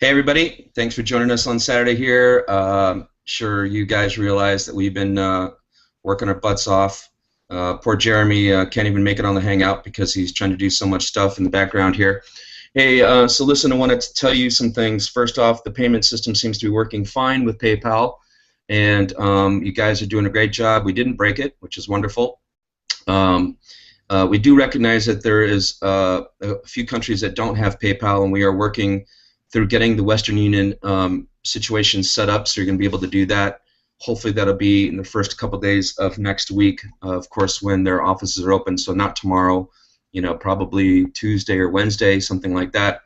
Hey everybody, thanks for joining us on Saturday here. Sure you guys realize that we've been working our butts off. Poor Jeremy can't even make it on the Hangout because he's trying to do so much stuff in the background here. Hey, so listen, I wanted to tell you some things. First off, the payment system seems to be working fine with PayPal, and you guys are doing a great job. We didn't break it, which is wonderful. We do recognize that there is a few countries that don't have PayPal, and we are working through getting the Western Union situation set up, so you're going to be able to do that. Hopefully that'll be in the first couple days of next week, of course, when their offices are open, so not tomorrow, probably Tuesday or Wednesday, something like that.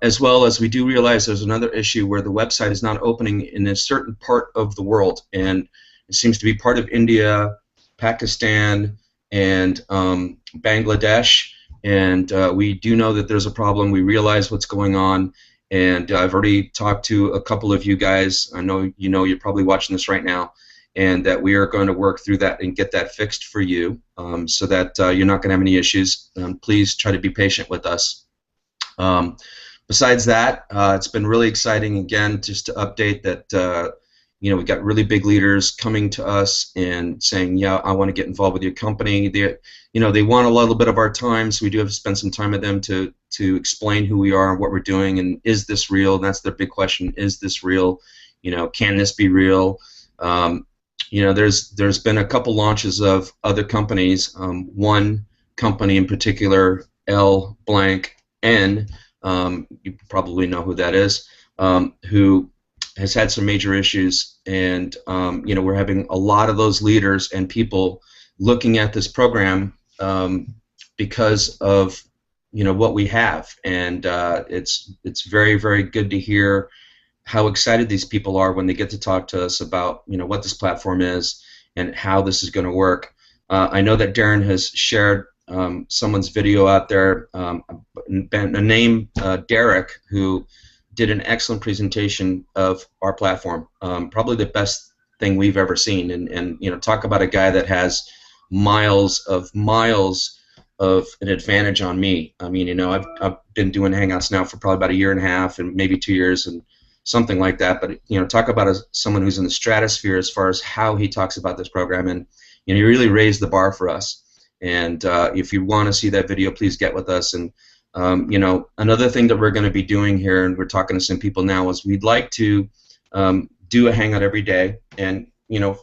As well as we do realize there's another issue where the website is not opening in a certain part of the world, and it seems to be part of India, Pakistan, and Bangladesh, and we do know that there's a problem. We realize what's going on. And I've already talked to a couple of you guys. I know you're probably watching this right now, and that we are going to work through that and get that fixed for you, so that you're not going to have any issues. Please try to be patient with us. Besides that, it's been really exciting, again, just to update that we've got really big leaders coming to us and saying, yeah, I want to get involved with your company. They want a little bit of our time, so we do have to spend some time with them to explain who we are and what we're doing, and is this real? And that's their big question: is this real? Can this be real? There's been a couple launches of other companies. One company in particular, L blank N, you probably know who that is, who has had some major issues, and we're having a lot of those leaders and people looking at this program because of what we have, and it's very, very good to hear how excited these people are when they get to talk to us about what this platform is and how this is going to work. I know that Darren has shared someone's video out there, named Derek, who did an excellent presentation of our platform, probably the best thing we've ever seen, and talk about a guy that has miles of an advantage on me. I mean, I've been doing Hangouts now for probably about a year and a half, and maybe 2 years, and something like that. But talk about someone who's in the stratosphere as far as how he talks about this program, and he really raised the bar for us. And if you want to see that video, please get with us. And another thing that we're going to be doing here, and we're talking to some people now, is we'd like to do a Hangout every day, and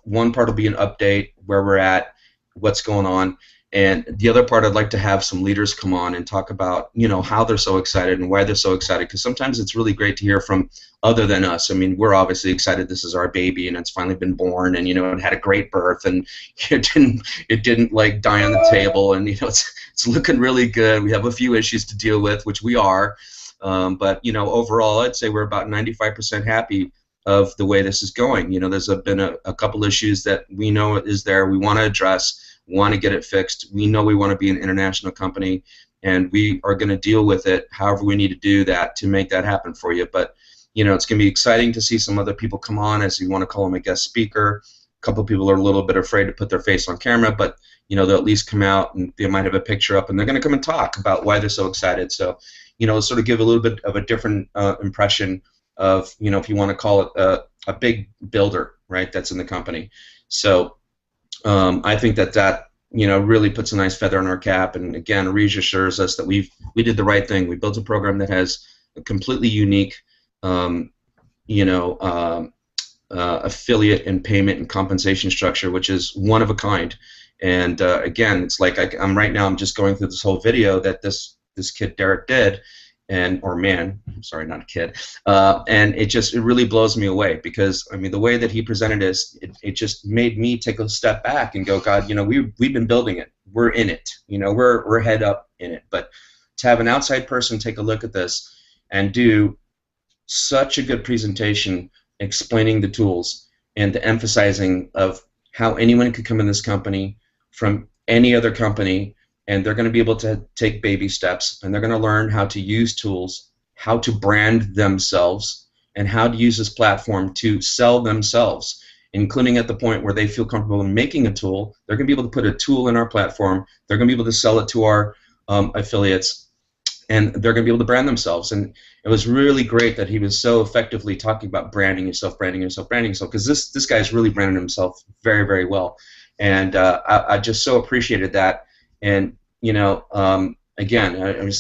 one part will be an update where we're at, what's going on, and the other part I'd like to have some leaders come on and talk about how they're so excited and why they're so excited, because sometimes it's really great to hear from other than us. I mean, we're obviously excited. This is our baby, and it's finally been born, and it had a great birth, and it didn't like die on the table, and it's looking really good. We have a few issues to deal with, which we are, but overall I'd say we're about 95% happy of the way this is going. There's been a couple issues that we know is there, we want to address, want to get it fixed. We know we want to be an international company, and we are going to deal with it however we need to do that to make that happen for you. But it's going to be exciting to see some other people come on, as you want to call them a guest speaker. A couple of people are a little bit afraid to put their face on camera, but they'll at least come out, and they might have a picture up, and they're going to come and talk about why they're so excited. So sort of give a little bit of a different impression of if you want to call it a big builder, right, that's in the company. So I think that really puts a nice feather in our cap, and again reassures us that we did the right thing. We built a program that has a completely unique affiliate and payment and compensation structure, which is one of a kind. And again, it's like I'm right now, I'm just going through this whole video that this kid Derek did, or man, I'm sorry, not a kid, and it really blows me away, because I mean the way that he presented this, it just made me take a step back and go, God, we've been building it, we're in it, we're head up in it. But to have an outside person take a look at this and do such a good presentation explaining the tools and the emphasizing of how anyone could come in this company from any other company, and they're going to be able to take baby steps, and they're going to learn how to use tools, how to brand themselves, and how to use this platform to sell themselves, including at the point where they feel comfortable in making a tool. They're going to be able to put a tool in our platform. They're going to be able to sell it to our affiliates, and they're going to be able to brand themselves. And it was really great that he was so effectively talking about branding yourself, branding yourself, branding yourself, because this guy's really branded himself very, very well. And I just so appreciated that. And again,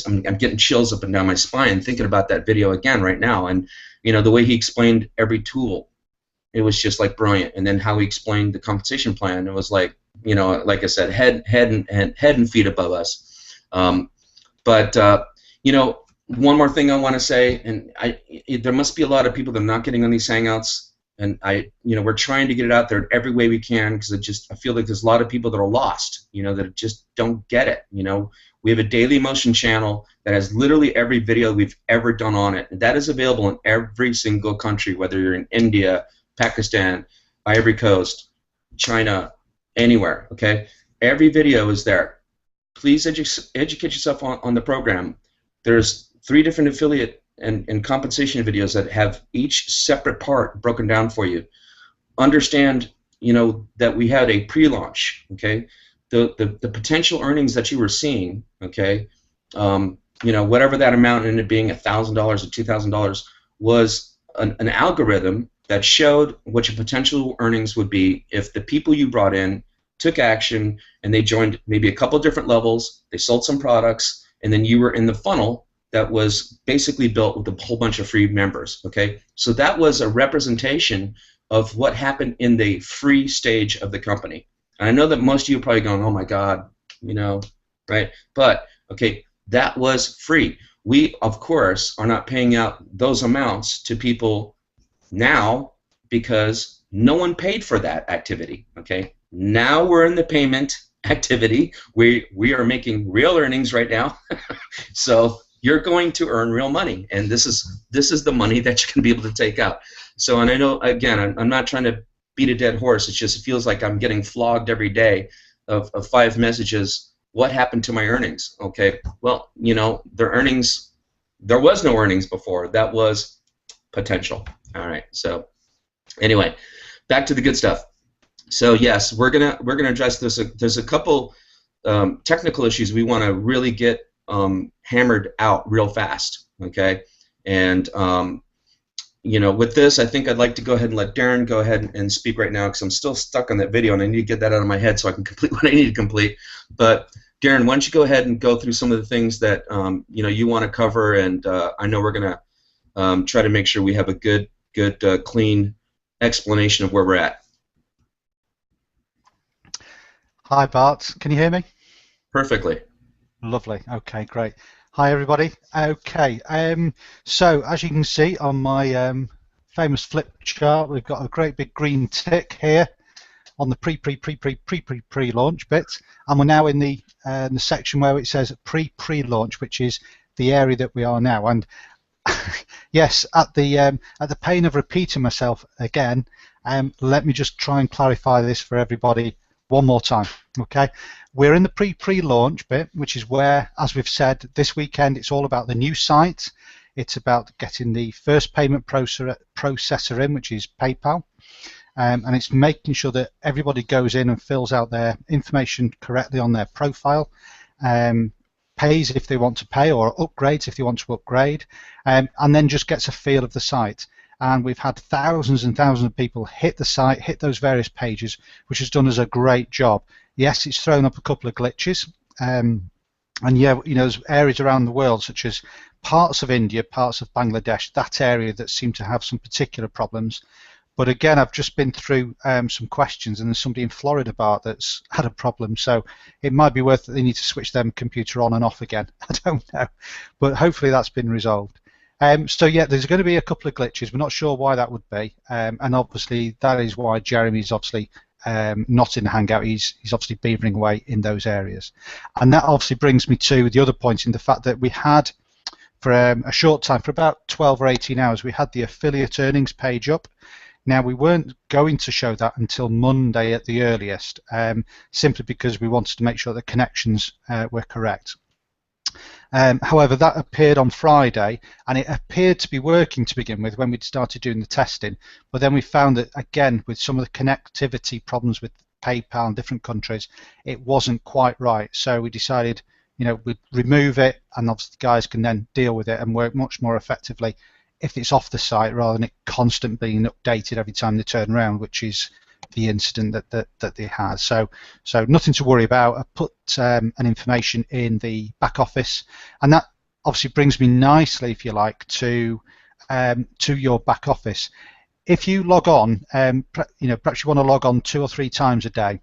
I'm getting chills up and down my spine thinking about that video again right now. And the way he explained every tool, it was just like brilliant. And then how he explained the compensation plan, it was like, like I said, head and feet above us. But one more thing I want to say, and there must be a lot of people that are not getting on these Hangouts, and we're trying to get it out there in every way we can, because I feel like there's a lot of people that are lost, that just don't get it. We have a Daily Motion channel that has literally every video we've ever done on it, and that is available in every single country, whether you're in India, Pakistan, Ivory Coast, China, anywhere. Okay, every video is there. Please educate yourself on the program. There's 3 different affiliate and compensation videos that have each separate part broken down for you. Understand, that we had a pre-launch. Okay, the potential earnings that you were seeing. Okay, whatever that amount ended up being, $1,000 or $2,000, was an algorithm that showed what your potential earnings would be if the people you brought in took action and they joined maybe a couple different levels, they sold some products, and then you were in the funnel that was basically built with a whole bunch of free members. Okay, so that was a representation of what happened in the free stage of the company. And I know that most of you are probably going, oh my God, right? But okay, that was free. We, of course, are not paying out those amounts to people now because no one paid for that activity. Okay, now we're in the payment activity. We are making real earnings right now. So you're going to earn real money, and this is the money that you're going to be able to take out. So, and I know, again, I'm not trying to beat a dead horse. It just feels like I'm getting flogged every day of 5 messages. What happened to my earnings? Okay, well, their earnings, there was no earnings before. That was potential. All right. So anyway, back to the good stuff. So yes, we're gonna address this. There's a couple technical issues we want to really get hammered out real fast. Okay, and with this, I think I'd like to go ahead and let Darren go ahead and speak right now, because I'm still stuck on that video and I need to get that out of my head so I can complete what I need to complete. But Darren, why don't you go ahead and go through some of the things that you want to cover, and I know we're gonna try to make sure we have a good, clean explanation of where we're at. Hi Bart, can you hear me? Perfectly. Lovely. Okay, great. Hi everybody. Okay, so as you can see on my famous flip chart, we've got a great big green tick here on the pre-launch bit, and we're now in the section where it says pre-launch, which is the area that we are now. And yes, at the pain of repeating myself again, let me just try and clarify this for everybody one more time. Okay, we're in the pre-launch bit, which is where, as we've said, this weekend it's all about the new site. It's about getting the first payment processor in, which is PayPal, and it's making sure that everybody goes in and fills out their information correctly on their profile, pays if they want to pay, or upgrades if they want to upgrade, and then just gets a feel of the site. And we've had thousands and thousands of people hit the site, hit those various pages, which has done us a great job. Yes, it's thrown up a couple of glitches, and yeah, there's areas around the world, such as parts of India, parts of Bangladesh, that area that seem to have some particular problems. But again, I've just been through some questions, and there's somebody in Florida, Bart, that's had a problem. So it might be worth that they need to switch their computer on and off again. I don't know, but hopefully that's been resolved. So yeah, there's going to be a couple of glitches. We're not sure why that would be, and obviously that is why Jeremy's obviously not in the Hangout. He's obviously beavering away in those areas, and that obviously brings me to the other point, in the fact that we had, for a short time, for about 12 or 18 hours, we had the affiliate earnings page up. Now, we weren't going to show that until Monday at the earliest, simply because we wanted to make sure the connections were correct. However, that appeared on Friday, and it appeared to be working to begin with when we'd started doing the testing, but then we found that, again, with some of the connectivity problems with PayPal in different countries, it wasn't quite right. So we decided, we remove it, and obviously the guys can then deal with it and work much more effectively if it's off the site rather than it constantly being updated every time they turn around, which is the incident that they had. So nothing to worry about. I put an information in the back office, and that obviously brings me nicely, if you like, to your back office. If you log on, perhaps you want to log on 2 or 3 times a day.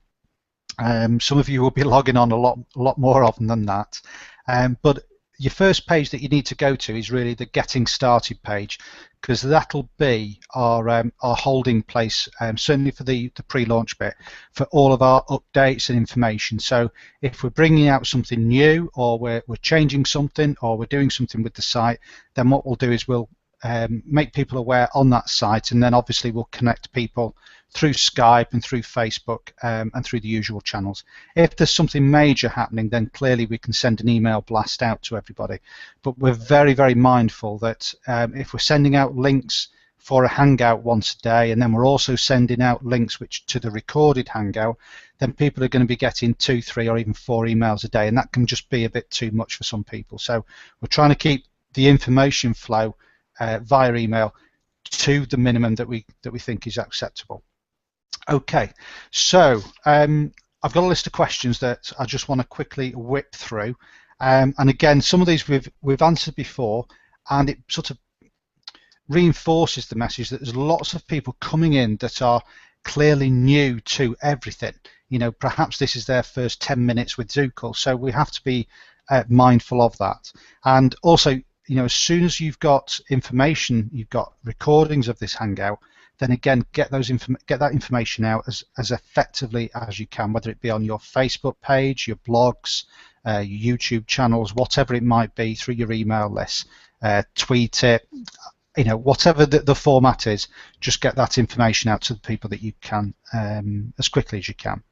Some of you will be logging on a lot more often than that, but your first page that you need to go to is really the Getting Started page, because that'll be our holding place, certainly for the pre-launch bit, for all of our updates and information. So if we're bringing out something new, or we're changing something, or we're doing something with the site, then what we'll do is we'll make people aware on that site, and then obviously we'll connect people through Skype and through Facebook and through the usual channels. If there's something major happening, then clearly we can send an email blast out to everybody. But we're very, very mindful that if we're sending out links for a Hangout once a day, and then we're also sending out links to the recorded Hangout, then people are going to be getting 2, 3, or even 4 emails a day, and that can just be a bit too much for some people. So we're trying to keep the information flow via email to the minimum that we think is acceptable. Okay, so I've got a list of questions that I just want to quickly whip through, and again, some of these we've answered before, and it sort of reinforces the message that there's lots of people coming in that are clearly new to everything. Perhaps this is their first 10 minutes with Zukul, so we have to be mindful of that. And also, as soon as you've got information, you've got recordings of this Hangout, then again, get that information out as effectively as you can, whether it be on your Facebook page, your blogs, your YouTube channels, whatever it might be, through your email list, tweet it, whatever the format is, just get that information out to the people that you can as quickly as you can.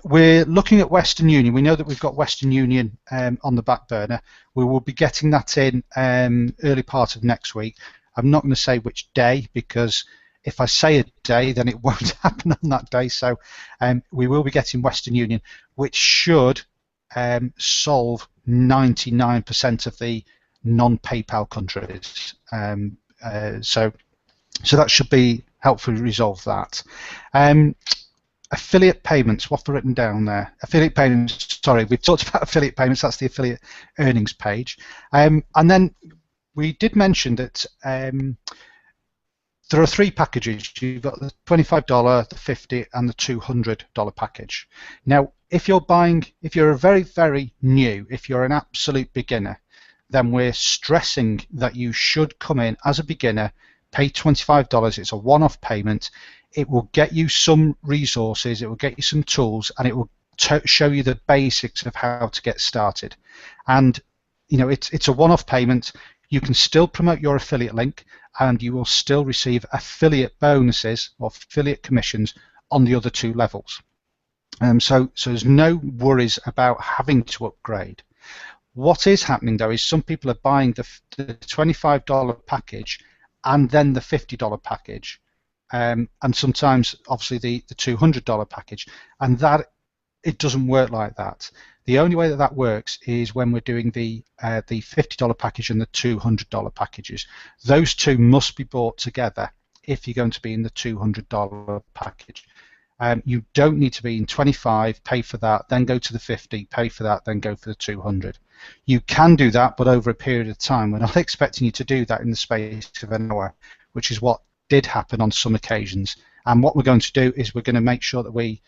We're looking at Western Union. We know that we've got Western Union on the back burner. We will be getting that in early part of next week. I'm not going to say which day, because if I say a day, then it won't happen on that day. So we will be getting Western Union, which should solve 99% of the non-PayPal countries. So that should be helpfully resolve that. Affiliate payments, what have I written down there? Affiliate payments, sorry, we've talked about affiliate payments, that's the affiliate earnings page. And then we did mention that there are 3 packages. You've got the $25, the $50, and the $200 package. Now, if you're a very, very new, if you're an absolute beginner, then we're stressing that you should come in as a beginner, pay $25. It's a one-off payment. It will get you some resources, it will get you some tools, and it will show you the basics of how to get started. And it's a one-off payment. You can still promote your affiliate link, and you will still receive affiliate bonuses or affiliate commissions on the other 2 levels. So there's no worries about having to upgrade. What is happening though is some people are buying the $25 package and then the $50 package, and sometimes obviously the $200 package, and that it doesn't work like that. The only way that works is when we're doing the $50 package and the $200 packages. Those 2 must be bought together if you're going to be in the $200 package. You don't need to be in 25, pay for that, then go to the 50, pay for that, then go for the 200. You can do that, but over a period of time. We're not expecting you to do that in the space of an hour, which is what did happen on some occasions. And what we're going to do is we're going to make sure that we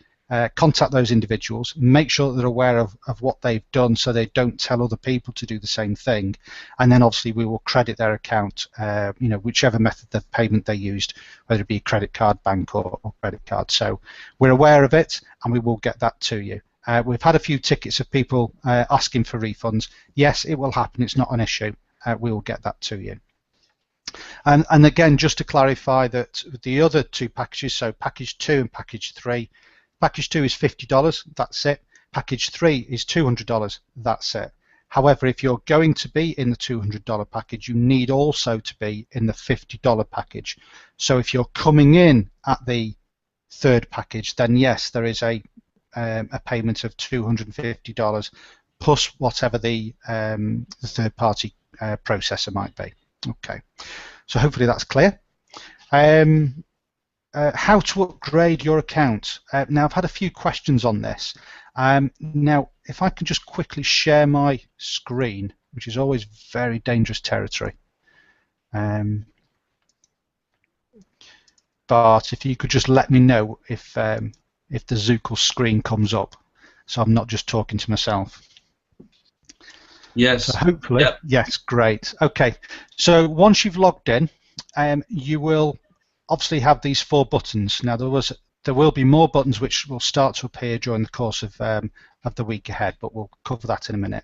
contact those individuals, make sure that they're aware of what they've done so they don't tell other people to do the same thing, and then obviously we will credit their account, whichever method of payment they used, whether it be credit card, bank, or credit card. So we're aware of it, and we will get that to you. We've had a few tickets of people asking for refunds. Yes, it will happen. It's not an issue. We will get that to you. And again, just to clarify that the other 2 packages, so package 2 and package 3, package 2 is $50, that's it. Package 3 is $200, that's it. However, if you're going to be in the $200 package, you need also to be in the $50 package. So if you're coming in at the 3rd package, then yes, there is a payment of $250 plus whatever the third-party processor might be. Okay, so hopefully that's clear. How to upgrade your account. Now, I've had a few questions on this. Now, if I can just quickly share my screen, which is always very dangerous territory. But if you could just let me know if the Zukul screen comes up, so I'm not just talking to myself. Yes. So hopefully, yep. Yes, great. Okay, so once you've logged in, you will obviously have these 4 buttons. Now there will be more buttons which will start to appear during the course of the week ahead, but we'll cover that in a minute.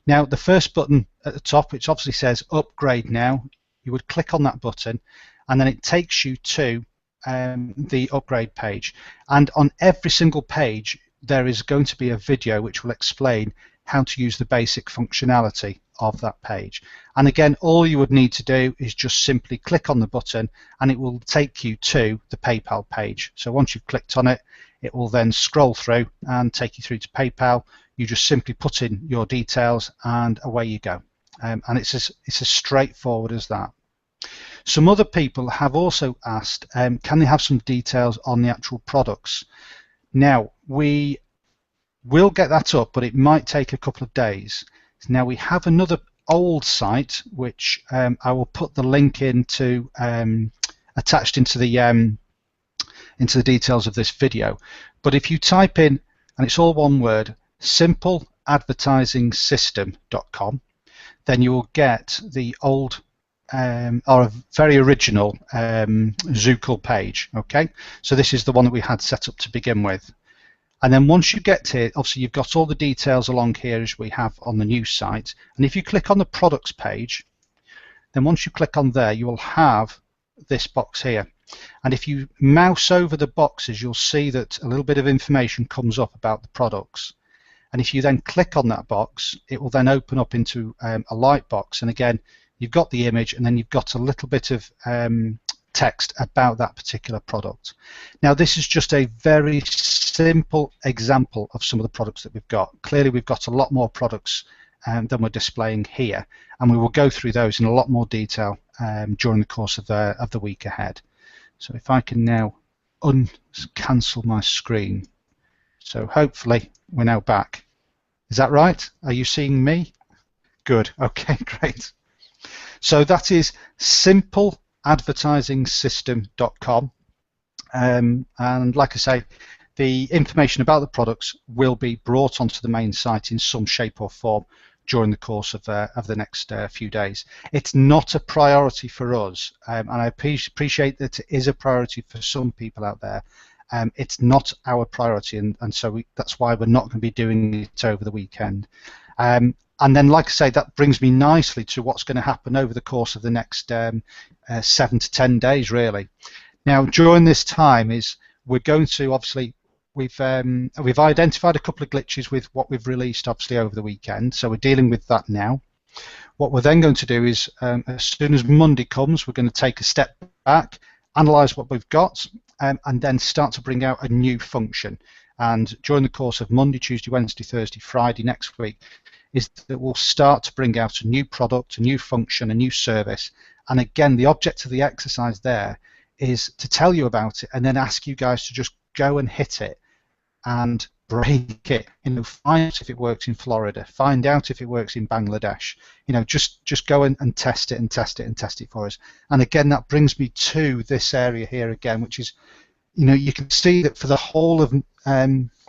Now, the first button at the top, which obviously says Upgrade Now, you would click on that button, and then it takes you to the upgrade page. And on every single page, there is going to be a video which will explain how to use the basic functionality of that page. And again, all you would need to do is just simply click on the button, and it will take you to the PayPal page. So once you've clicked on it, it will then scroll through and take you through to PayPal. You just simply put in your details, and away you go. And it's as straightforward as that. Some other people have also asked, can they have some details on the actual products? Now, we will get that up, but it might take a couple of days. Now, we have another old site, which I will put the link into, attached into the details of this video. But if you type in, and it's all one word, simpleadvertisingsystem.com, then you will get the old or a very original Zukul page. Okay, so this is the one that we had set up to begin with. And then once you get here, obviously you've got all the details along here as we have on the new site. And if you click on the products page, then once you click on there, you will have this box here. And if you mouse over the boxes, you'll see that a little bit of information comes up about the products. And if you then click on that box, it will then open up into a light box. And again, you've got the image, and then you've got a little bit of text about that particular product. Now, this is just a very simple example of some of the products that we've got. Clearly, we've got a lot more products than we're displaying here, and we will go through those in a lot more detail during the course of the week ahead. So if I can now cancel my screen. So hopefully we're now back. Is that right? Are you seeing me? Good. Okay, great. So that is simpleadvertisingsystem.com, and like I say, the information about the products will be brought onto the main site in some shape or form during the course of the next few days. It's not a priority for us, and I appreciate that it is a priority for some people out there. It's not our priority, and so that's why we're not going to be doing it over the weekend. And then, like I say, that brings me nicely to what's going to happen over the course of the next 7 to 10 days, really. Now, during this time, we're going to obviously we've identified a couple of glitches with what we've released, obviously, over the weekend. So we're dealing with that now. What we're then going to do is, as soon as Monday comes, we're going to take a step back, analyse what we've got, and then start to bring out a new function. And during the course of Monday, Tuesday, Wednesday, Thursday, Friday next week, is that we'll start to bring out a new product, a new function, a new service. And again, the object of the exercise there is to tell you about it and then ask you guys to just go and hit it and break it. Find out if it works in Florida, find out if it works in Bangladesh. Just go and test it and test it and test it for us. And again, that brings me to this area here again, which is, you can see that for the whole of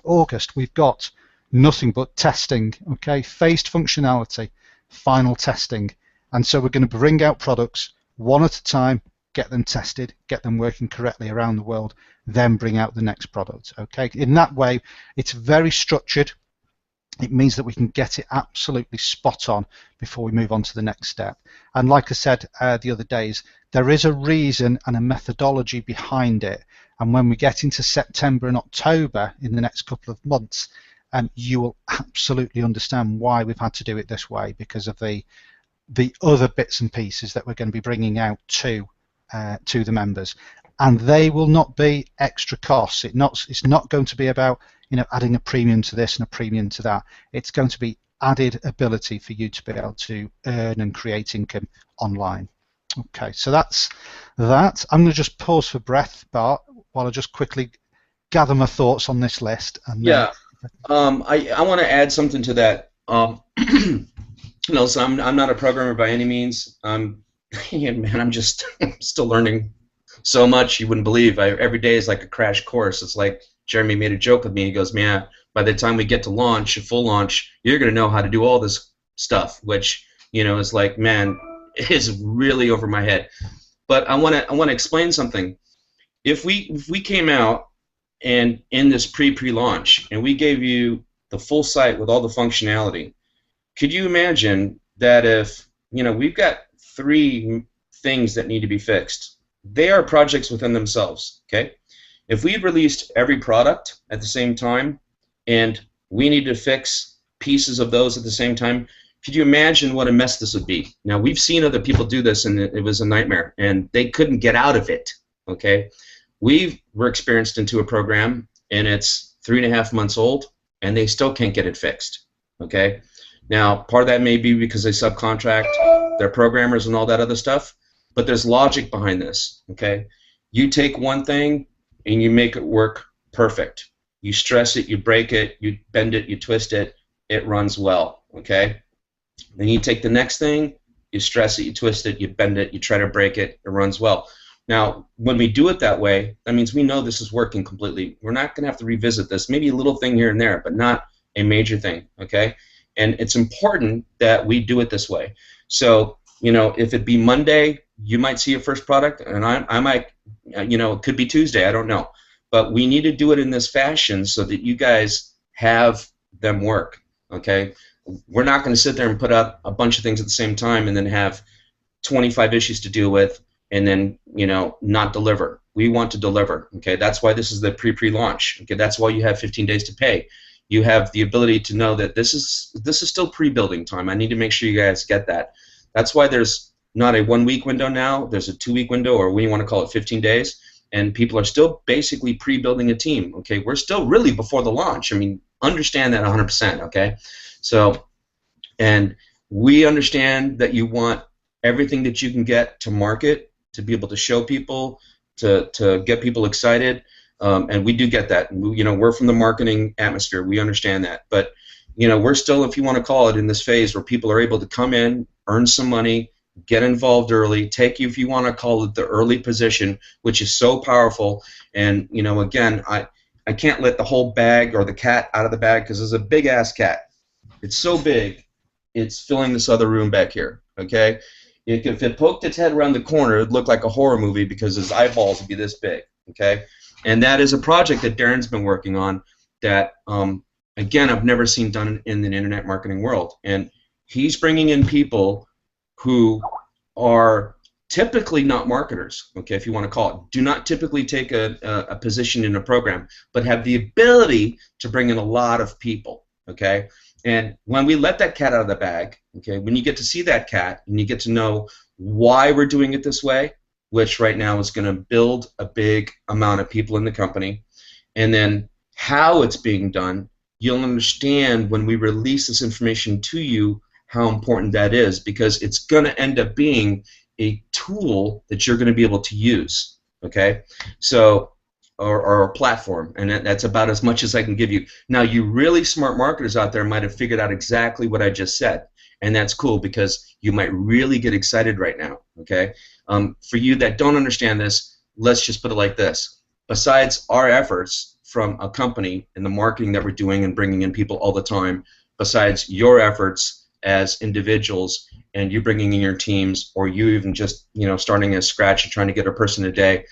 August, we've got nothing but testing, okay? Phased functionality, final testing. And so we're going to bring out products one at a time, get them tested, get them working correctly around the world, then bring out the next product, okay? In that way, it's very structured. It means that we can get it absolutely spot on before we move on to the next step. And like I said the other days, there is a reason and a methodology behind it. And when we get into September and October in the next couple of months, you will absolutely understand why we've had to do it this way, because of the other bits and pieces that we're going to be bringing out to the members, and they will not be extra costs. It's not going to be about adding a premium to this and a premium to that. It's going to be added ability for you to be able to earn and create income online. Okay, so that's that. I'm going to just pause for breath, Bart, while I just quickly gather my thoughts on this list. And then, Yeah. I want to add something to that. So I'm not a programmer by any means. Man, I'm just still learning so much you wouldn't believe. Every day is like a crash course. It's like Jeremy made a joke with me. He goes, "Man, by the time we get to launch, full launch, you're going to know how to do all this stuff," which is like, man, it is really over my head. But I want to explain something. If we came out and in this pre-launch and we gave you the full site with all the functionality, could you imagine that if we've got 3 things that need to be fixed? They are projects within themselves. Okay, if we released every product at the same time and we need to fix pieces of those at the same time, could you imagine what a mess this would be? Now, we've seen other people do this, and it was a nightmare, and they couldn't get out of it. Okay, we're experienced into a program, and it's 3.5 months old, and they still can't get it fixed. Okay, now part of that may be because they subcontract their programmers and all that other stuff, but there's logic behind this. Okay, you take one thing and you make it work perfect. You stress it, you break it, you bend it, you twist it, it runs well. Okay, then you take the next thing, you stress it, you twist it, you bend it, you try to break it, it runs well. Now, when we do it that way, that means we know this is working completely. We're not going to have to revisit this. Maybe a little thing here and there, but not a major thing, okay? And it's important that we do it this way. So, if it be Monday, you might see your first product, and I might, it could be Tuesday, I don't know. But we need to do it in this fashion so that you guys have them work, okay? We're not going to sit there and put out a bunch of things at the same time and then have 25 issues to deal with and then not deliver. We want to deliver. Okay, that's why this is the pre-launch. Okay, that's why you have 15 days to pay. You have the ability to know that this is still pre-building time. I need to make sure you guys get that. That's why there's not a 1-week window now. There's a 2-week window, or we want to call it 15 days. And people are still basically pre-building a team. Okay, we're still really before the launch. I mean, understand that 100%. Okay, so and we understand that you want everything that you can get to market, to be able to show people, to get people excited, and we do get that. We're from the marketing atmosphere. We understand that, but we're still, if you want to call it, in this phase where people are able to come in, earn some money, get involved early, take you, if you want to call it, the early position, which is so powerful. And again, I can't let the whole bag or the cat out of the bag, because there's a big ass cat. It's so big, it's filling this other room back here. Okay. If it poked its head around the corner, it would look like a horror movie because his eyeballs would be this big, okay? And that is a project that Darren's been working on that, again, I've never seen done in the internet marketing world. And he's bringing in people who are typically not marketers, okay, if you want to call it, do not typically take a position in a program, but have the ability to bring in a lot of people, okay? And when we let that cat out of the bag, okay, when you get to see that cat and you get to know why we're doing it this way, which right now is going to build a big amount of people in the company, and then how it's being done, you'll understand when we release this information to you how important that is, because it's going to end up being a tool that you're going to be able to use, okay? So, or a platform, and that's about as much as I can give you. Now, you really smart marketers out there might have figured out exactly what I just said, and that's cool because you might really get excited right now, okay? For you that don't understand this, let's just put it like this. Besides our efforts from a company and the marketing that we're doing and bringing in people all the time, besides your efforts as individuals and you bringing in your teams, or you even just starting at scratch and trying to get a person a day,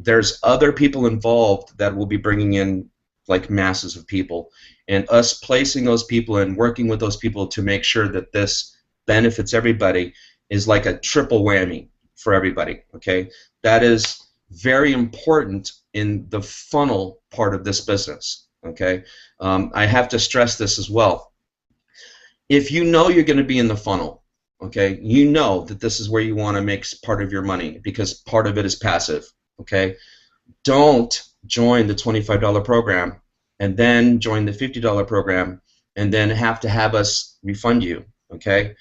there's other people involved that will be bringing in like masses of people, and us placing those people and working with those people to make sure that this benefits everybody is like a triple whammy for everybody, okay? That is very important in the funnel part of this business, okay? I have to stress this as well. If you know you're going to be in the funnel, okay, you know that this is where you want to make part of your money because part of it is passive, okay? Don't join the $25 program and then join the $50 program and then have to have us refund you. Okay,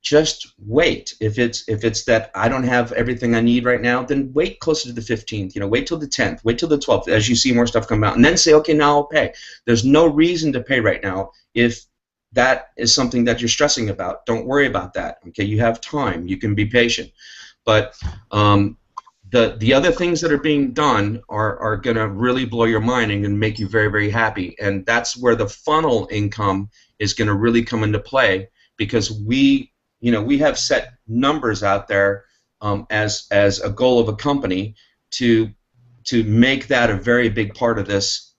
just wait. If it's that I don't have everything I need right now, then wait closer to the 15th. You know, wait till the 10th, wait till the 12th as you see more stuff come out, and then say, okay, now I'll pay. There's no reason to pay right now if that is something that you're stressing about. Don't worry about that. Okay, you have time. You can be patient. But the other things that are being done are going to really blow your mind and going to make you very, very happy. And that's where the funnel income is going to really come into play, because we have set numbers out there as a goal of a company to make that a very big part of this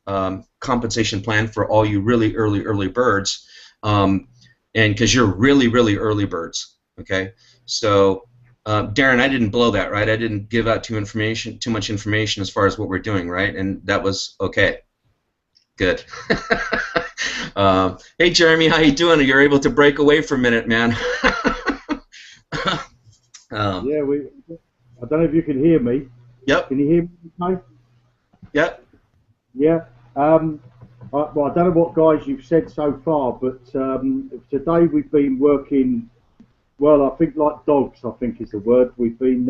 compensation plan for all you really early birds, and because you're really early birds. Okay, so Darren, I didn't blow that, right? I didn't give out too much information as far as what we're doing, right? And that was okay. Good. Hey Jeremy, how you doing? You're able to break away for a minute, man. Yeah, I don't know if you can hear me. Yep. Can you hear me? Okay? Yep. Yeah. Well, I don't know what guys you've said so far, but today we've been working. Well, I think like dogs, I think is the word. We've been.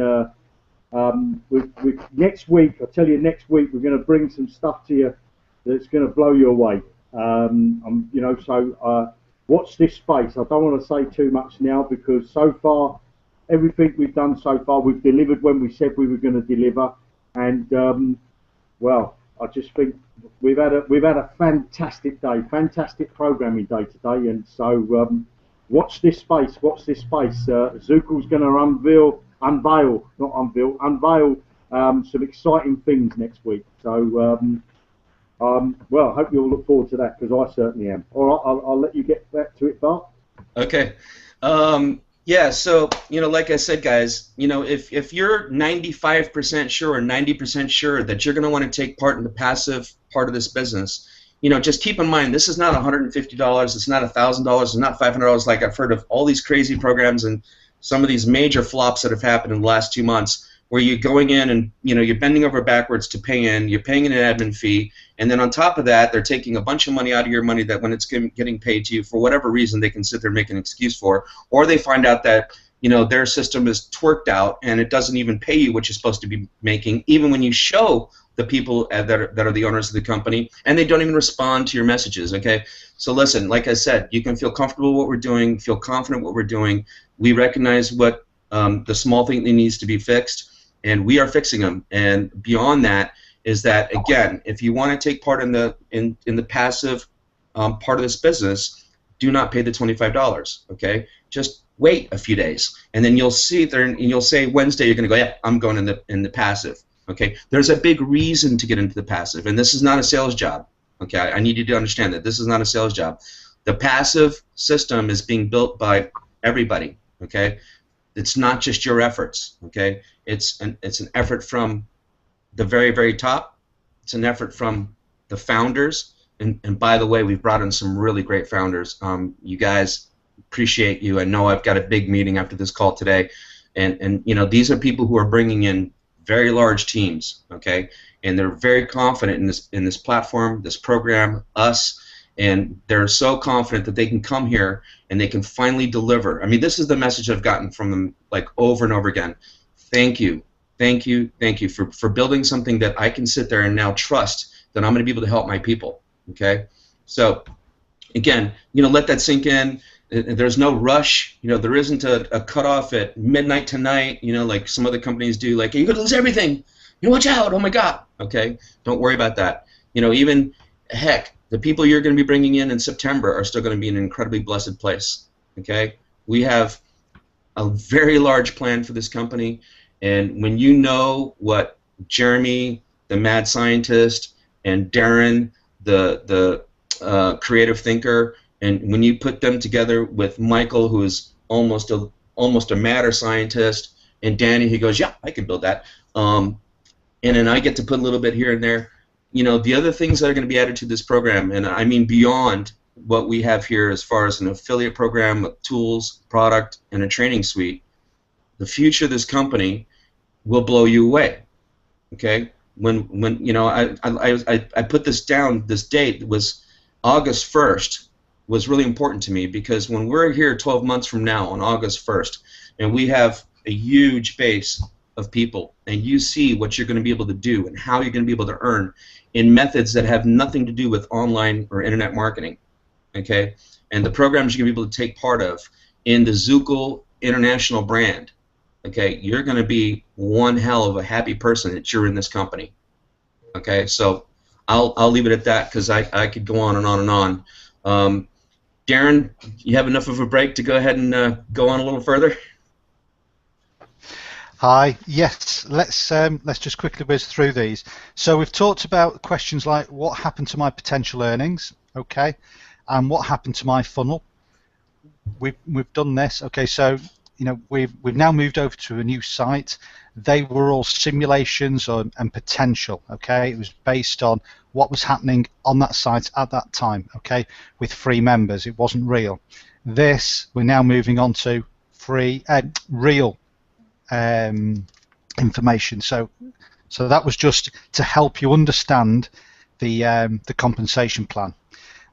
Next week, I tell you, next week we're going to bring some stuff to you that's going to blow you away. So watch this space. I don't want to say too much now, because so far, everything we've done so far, we've delivered when we said we were going to deliver, and well, I just think we've had a fantastic day, fantastic programming day today, and so watch this space. Watch this space. Zukul's going to unveil some exciting things next week. So. Well, I hope you all look forward to that, because I certainly am. All right, I'll let you get back to it, Bart. Okay. Yeah, so, like I said, guys, if you're 95% sure or 90% sure that you're going to want to take part in the passive part of this business, just keep in mind, this is not $150, it's not $1,000, it's not $500, like I've heard of all these crazy programs and some of these major flops that have happened in the last 2 months, where you're going in and you're bending over backwards to pay in, you're paying an admin fee, and then on top of that, they're taking a bunch of money out of your money that when it's getting paid to you, for whatever reason, they can sit there and make an excuse for, or they find out that their system is twerked out and it doesn't even pay you what you're supposed to be making, even when you show the people that are the owners of the company, and they don't even respond to your messages. Okay, so listen, like I said, you can feel comfortable with what we're doing, feel confident what we're doing. We recognize what the small thing that needs to be fixed, and we are fixing them. And beyond that is that, again, if you want to take part in the passive part of this business, do not pay the $25. Okay, just wait a few days, and then you'll see there, and you'll say Wednesday you're going to go, yeah, I'm going in the passive. Okay, there's a big reason to get into the passive, and this is not a sales job. Okay, I need you to understand that this is not a sales job. The passive system is being built by everybody. Okay, it's not just your efforts. Okay, it's an effort from the very top. It's an effort from the founders, and by the way, we've brought in some really great founders. You guys, appreciate you. I know I've got a big meeting after this call today, and these are people who are bringing in very large teams, okay, and they're very confident in this platform, this program, us, and they're so confident that they can come here and they can finally deliver. I mean, this is the message I've gotten from them, like, over and over again. Thank you for building something that I can sit there and now trust that I'm going to be able to help my people. Okay, so again, let that sink in. There's no rush. There isn't a cutoff at midnight tonight. Like some other companies do. Like, you're gonna lose everything. Watch out! Oh my God. Okay, don't worry about that. Even heck, the people you're going to be bringing in September are still going to be in an incredibly blessed place. Okay, we have a very large plan for this company, and when you know what Jeremy, the mad scientist, and Darren, the creative thinker, and when you put them together with Michael, who is almost a matter scientist, and Danny, he goes, yeah, I can build that. And then I get to put a little bit here and there. The other things that are going to be added to this program, and I mean beyond what we have here as far as an affiliate program with tools, product, and a training suite, the future of this company will blow you away. Okay? When I put this down, this date was August 1st. was really important to me, because when we're here 12 months from now on August 1st, and we have a huge base of people, and you see what you're going to be able to do and how you're going to be able to earn in methods that have nothing to do with online or internet marketing, okay, and the programs you're going to be able to take part of in the Zukul international brand, okay, you're going to be one hell of a happy person that you're in this company. Okay, so I'll leave it at that, because I could go on and on and on. Darren, you have enough of a break to go ahead and go on a little further? Hi. Yes. Let's just quickly whiz through these. So we've talked about questions like what happened to my potential earnings, okay, and what happened to my funnel. We've done this. Okay, so we've now moved over to a new site. They were all simulations and potential. Okay, it was based on what was happening on that site at that time. Okay, with free members, it wasn't real. This we're now moving on to real information. So that was just to help you understand the compensation plan.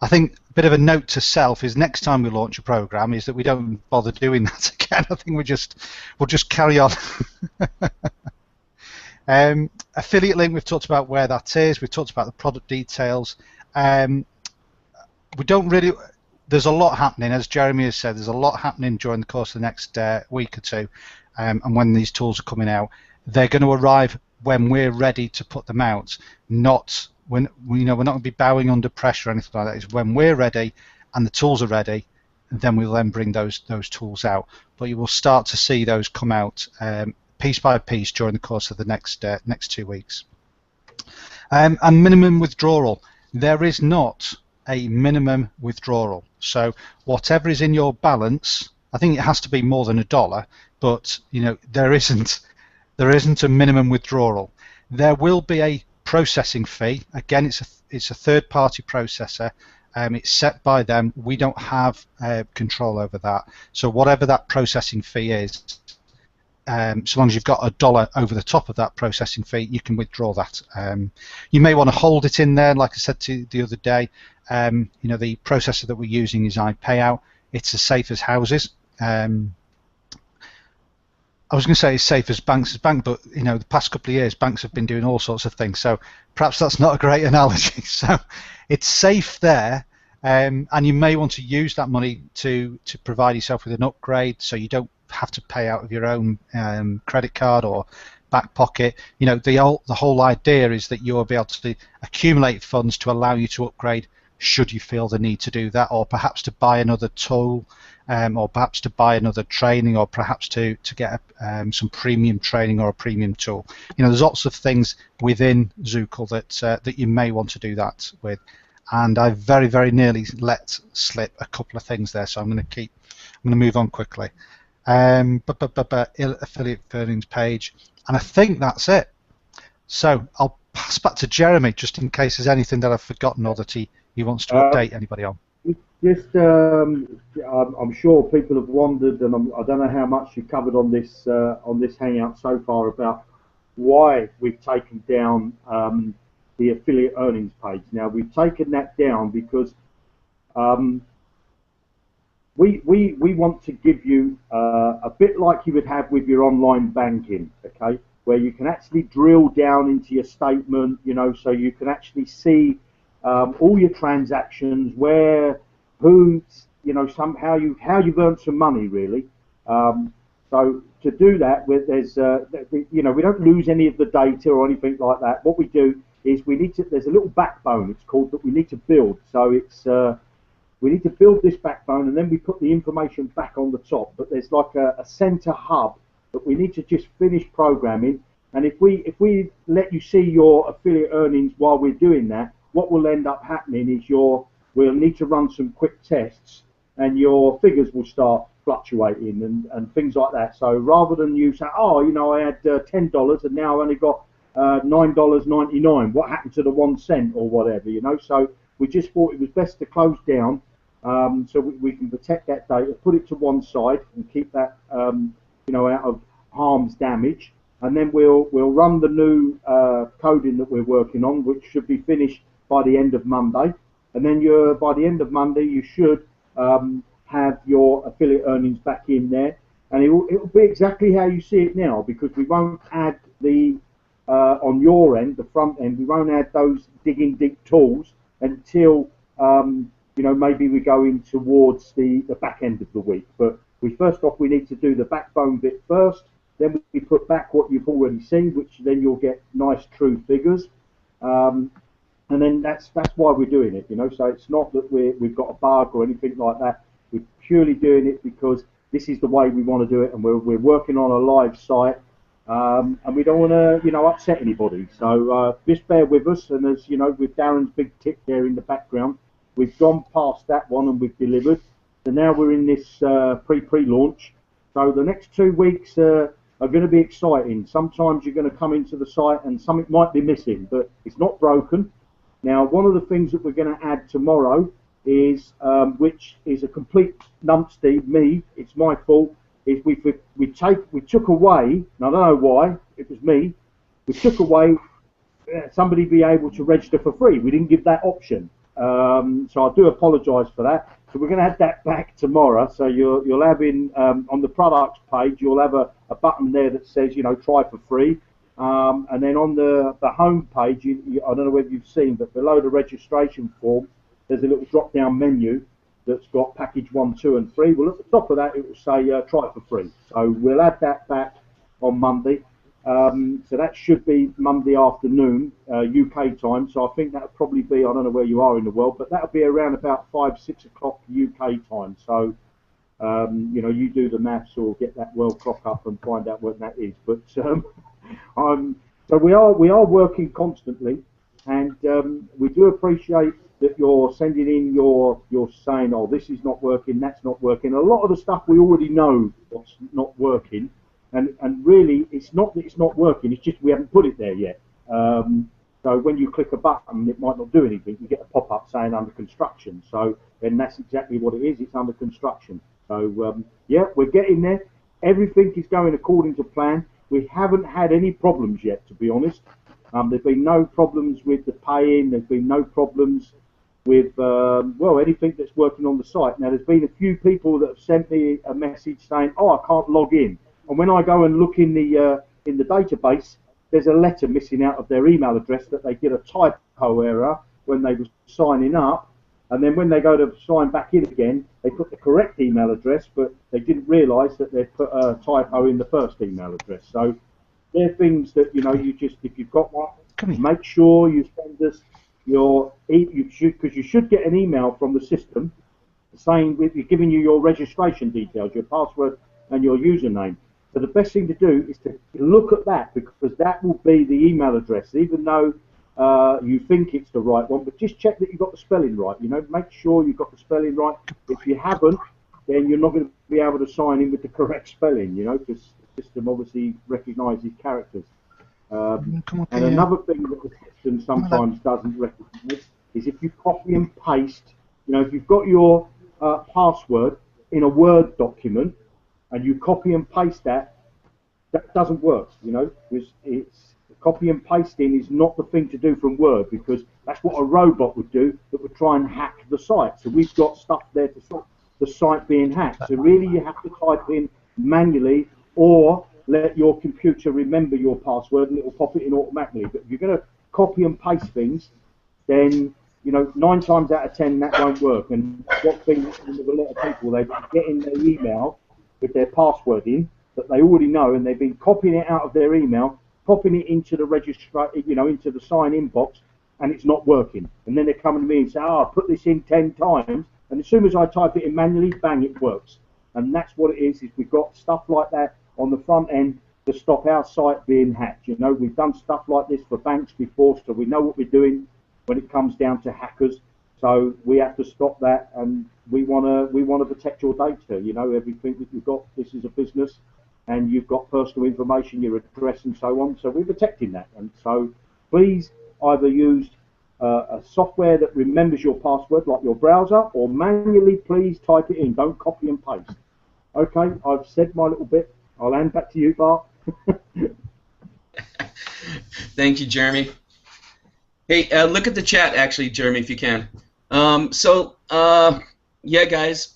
I think a bit of a note to self is next time we launch a program is that we don't bother doing that again. I think we'll just carry on. Affiliate link, we've talked about where that is. We've talked about the product details. We don't really. There's a lot happening, as Jeremy has said. There's a lot happening during the course of the next week or two, and when these tools are coming out, they're going to arrive when we're ready to put them out. Not when we're not going to be bowing under pressure or anything like that. It's when we're ready and the tools are ready, and then we'll then bring those tools out. But you will start to see those come out piece by piece during the course of the next 2 weeks. And minimum withdrawal. There is not a minimum withdrawal. So whatever is in your balance, I think it has to be more than $1, but there isn't a minimum withdrawal. There will be a processing fee. Again, it's a third-party processor. It's set by them. We don't have control over that. So whatever that processing fee is, so long as you've got $1 over the top of that processing fee, you can withdraw that. You may want to hold it in there, like I said to you the other day. The processor that we're using is iPayout. It's as safe as houses. I was going to say as safe as banks, but the past couple of years banks have been doing all sorts of things, so perhaps that's not a great analogy. So it's safe there, and you may want to use that money to provide yourself with an upgrade, so you don't have to pay out of your own credit card or back pocket. The whole idea is that you'll be able to accumulate funds to allow you to upgrade should you feel the need to do that, or perhaps to buy another tool, or perhaps to buy another training, or perhaps to get some premium training or a premium tool. There's lots of things within Zukul that you may want to do that with, and I very, very nearly let slip a couple of things there, so I'm going to move on quickly. Affiliate earnings page, and I think that's it. So I'll pass back to Jeremy just in case there's anything that I've forgotten or that he wants to update anybody on. Just, I'm sure people have wondered, and I don't know how much you covered on this Hangout so far about why we've taken down the affiliate earnings page. Now we've taken that down because we want to give you a bit like you would have with your online banking, okay, where you can actually drill down into your statement, so you can actually see all your transactions, how you've earned some money, really. So to do that, we don't lose any of the data or anything like that. What we do is there's a little backbone, it's called, that we need to build. So we need to build this backbone, and then we put the information back on the top. But there's like a center hub that we need to just finish programming. And if we let you see your affiliate earnings while we're doing that, what will end up happening is we'll need to run some quick tests, and your figures will start fluctuating and things like that. So rather than you say, I had $10 and now I've only got $9.99, what happened to the 1 cent or whatever, So we just thought it was best to close down, so we can protect that data, put it to one side and keep that out of harm's damage. And then we'll run the new coding that we're working on, which should be finished by the end of Monday. and then by the end of Monday you should have your affiliate earnings back in there, and it'll be exactly how you see it now, because we won't add the on your end, the front end, we won't add those digging deep tools until you know, maybe we go in towards the back end of the week. But first off, we need to do the backbone bit first. Then we put back what you've already seen, which then you'll get nice true figures. And then that's why we're doing it, you know. So it's not that we've got a bug or anything like that. We're purely doing it because this is the way we want to do it, and we're working on a live site, and we don't want to, you know, upset anybody. So just bear with us. And as you know, with Darren's big tick there in the background, we've gone past that one and we've delivered. So now we're in this pre-launch. So the next 2 weeks are going to be exciting. Sometimes you're going to come into the site and something might be missing, but it's not broken. Now, one of the things that we're going to add tomorrow is, which is a complete numpty, it's my fault, is we took away, and I don't know why, it was me, we took away somebody be able to register for free. We didn't give that option. So I do apologise for that. So we're going to add that back tomorrow. So you'll have on the products page, you'll have a button there that says, you know, try for free. And then on the home page, I don't know whether you've seen, but below the registration form, there's a little drop-down menu that's got package 1, 2, and 3. Well, at the top of that, it will say try for free. So we'll add that back on Monday. So that should be Monday afternoon, UK time. So I think that'll probably be, I don't know where you are in the world, but that'll be around about 5, 6 o'clock UK time. So, you know, you do the maths or get that world clock up and find out what that is. But so we are working constantly, and we do appreciate that you're sending in you're saying, oh, this is not working, that's not working. A lot of the stuff we already know what's not working. And really, it's not that it's not working, it's just we haven't put it there yet. So when you click a button, it might not do anything. You get a pop-up saying under construction. So then that's exactly what it is, it's under construction. So yeah, we're getting there. Everything is going according to plan. We haven't had any problems yet, to be honest. There's been no problems with the pay-in, there's been no problems with, well, anything that's working on the site. Now, there's been a few people that have sent me a message saying, oh, I can't log in. And when I go and look in the database, there's a letter missing out of their email address that they did a typo error when they were signing up, and then when they go to sign back in again, they put the correct email address, but they didn't realise that they'd put a typo in the first email address. So they're things that, you know, you just, if you've got one, make sure you send us your, because you should get an email from the system saying, giving you your registration details, your password and your username. So the best thing to do is to look at that, because that will be the email address, even though you think it's the right one. But just check that you've got the spelling right. You know, make sure you've got the spelling right. If you haven't, then you're not going to be able to sign in with the correct spelling. You know, because the system obviously recognises characters. And another thing that the system sometimes doesn't recognise is if you copy and paste. You know, if you've got your password in a Word document, and you copy and paste that doesn't work, you know, because it's copy and pasting is not the thing to do from Word, because that's what a robot would do that would try and hack the site. So we've got stuff there to stop the site being hacked. So really you have to type in manually, or let your computer remember your password and it will pop it in automatically. But if you're going to copy and paste things, then, you know, 9 times out of 10 that won't work. And what's been happening with a lot of people, they've been getting their email with their password in that they already know, and they've been copying it out of their email, popping it into the register, you know, into the sign-in box, and it's not working. And then they're coming to me and say, oh, I put this in 10 times, and as soon as I type it in manually, bang, it works. And that's what it is we've got stuff like that on the front end to stop our site being hacked. You know, we've done stuff like this for banks before, so we know what we're doing when it comes down to hackers. So we have to stop that, and we want to protect your data. You know, everything that you've got. This is a business, and you've got personal information, your address, and so on. So we're protecting that. And so please either use a software that remembers your password, like your browser, or manually please type it in. Don't copy and paste. Okay, I've said my little bit. I'll hand back to you, Bart. Thank you, Jeremy. Hey, look at the chat, actually, Jeremy, if you can. Yeah, guys.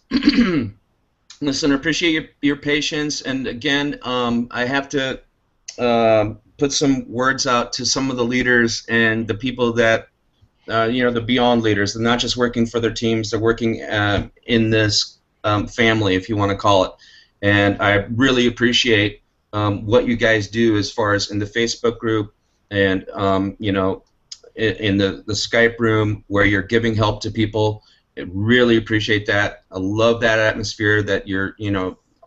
Listen, I appreciate your patience, and again, I have to put some words out to some of the leaders and the people that the beyond leaders. They're not just working for their teams; they're working in this family, if you want to call it. And I really appreciate what you guys do as far as in the Facebook group and in the Skype room where you're giving help to people. I really appreciate that. I love that atmosphere that you're,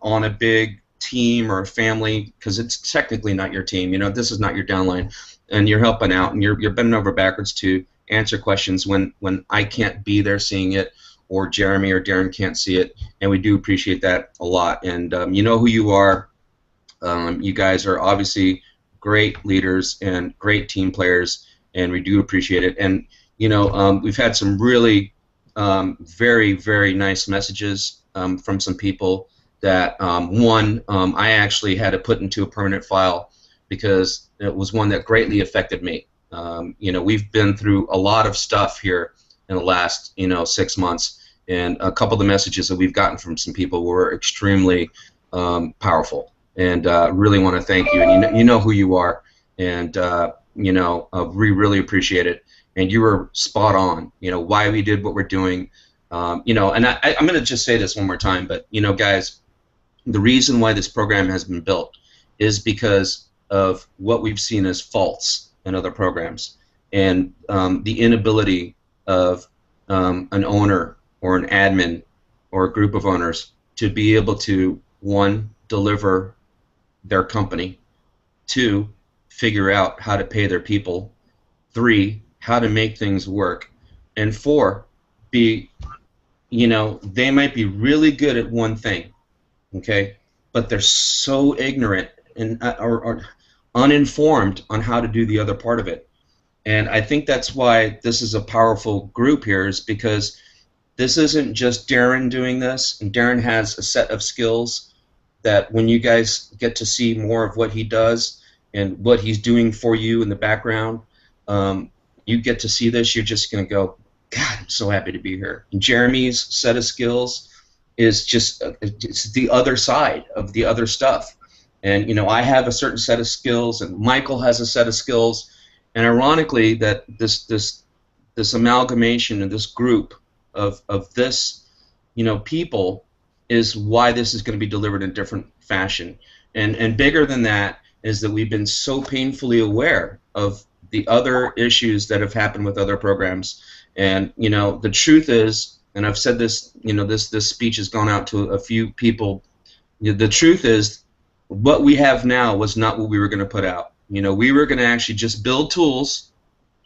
on a big team or a family, because it's technically not your team. This is not your downline, and you're helping out, and you're bending over backwards to answer questions when I can't be there seeing it, or Jeremy or Darren can't see it, and we do appreciate that a lot. And you know who you are. You guys are obviously great leaders and great team players, and we do appreciate it. And we've had some really very, very nice messages from some people that I actually had to put into a permanent file because it was one that greatly affected me. We've been through a lot of stuff here in the last 6 months, and a couple of the messages that we've gotten from some people were extremely powerful, and really want to thank you. And you know who you are, and we really appreciate it. And you were spot on. Why we did what we're doing. And I'm going to just say this one more time, but guys, the reason why this program has been built is because of what we've seen as faults in other programs, and the inability of an owner or an admin or a group of owners to be able to, one, deliver their company, two, figure out how to pay their people, three, how to make things work, and four, they might be really good at one thing, okay, but they're so ignorant and or uninformed on how to do the other part of it. And I think that's why this is a powerful group here, is because this isn't just Darren doing this, and Darren has a set of skills that when you guys get to see more of what he does and what he's doing for you in the background, you get to see this, you're just going to go, God, I'm so happy to be here. And Jeremy's set of skills is just it's the other side of the other stuff. And I have a certain set of skills, and Michael has a set of skills, and ironically, that this amalgamation of this group of this people is why this is going to be delivered in a different fashion. And bigger than that is that we've been so painfully aware of the other issues that have happened with other programs. And the truth is, and I've said this, this speech has gone out to a few people. The truth is, what we have now was not what we were going to put out. We were going to actually just build tools